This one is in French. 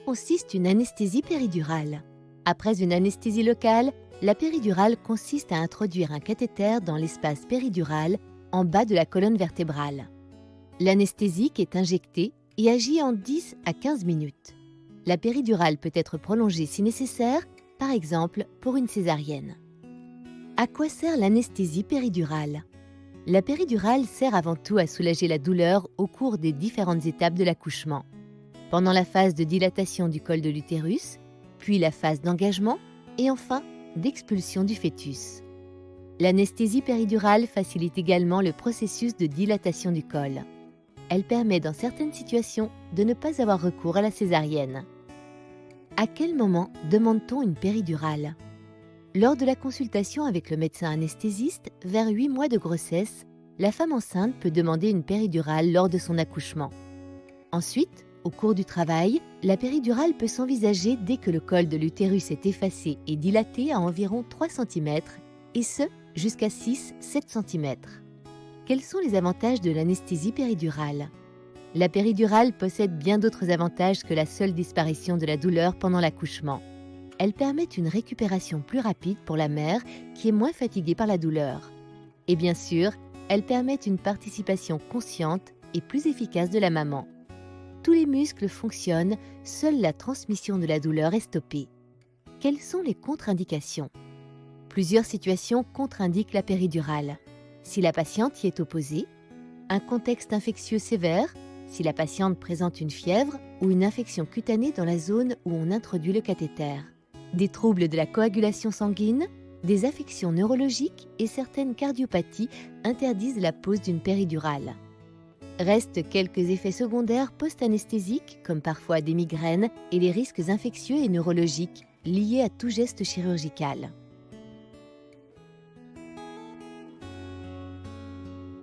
consiste une anesthésie péridurale? Après une anesthésie locale, la péridurale consiste à introduire un cathéter dans l'espace péridural en bas de la colonne vertébrale. L'anesthésique est injecté et agit en 10 à 15 minutes. La péridurale peut être prolongée si nécessaire, par exemple pour une césarienne. À quoi sert l'anesthésie péridurale? La péridurale sert avant tout à soulager la douleur au cours des différentes étapes de l'accouchement. Pendant la phase de dilatation du col de l'utérus, puis la phase d'engagement et enfin d'expulsion du fœtus. L'anesthésie péridurale facilite également le processus de dilatation du col. Elle permet dans certaines situations de ne pas avoir recours à la césarienne. À quel moment demande-t-on une péridurale? Lors de la consultation avec le médecin anesthésiste, vers 8 mois de grossesse, la femme enceinte peut demander une péridurale lors de son accouchement. Ensuite, au cours du travail, la péridurale peut s'envisager dès que le col de l'utérus est effacé et dilaté à environ 3 cm, et ce, jusqu'à 6-7 cm. Quels sont les avantages de l'anesthésie péridurale? La péridurale possède bien d'autres avantages que la seule disparition de la douleur pendant l'accouchement. Elle permet une récupération plus rapide pour la mère qui est moins fatiguée par la douleur. Et bien sûr, elle permet une participation consciente et plus efficace de la maman. Tous les muscles fonctionnent, seule la transmission de la douleur est stoppée. Quelles sont les contre-indications? Plusieurs situations contre-indiquent la péridurale. Si la patiente y est opposée, un contexte infectieux sévère, si la patiente présente une fièvre ou une infection cutanée dans la zone où on introduit le cathéter, des troubles de la coagulation sanguine, des affections neurologiques et certaines cardiopathies interdisent la pose d'une péridurale. Restent quelques effets secondaires post-anesthésiques, comme parfois des migraines et les risques infectieux et neurologiques liés à tout geste chirurgical.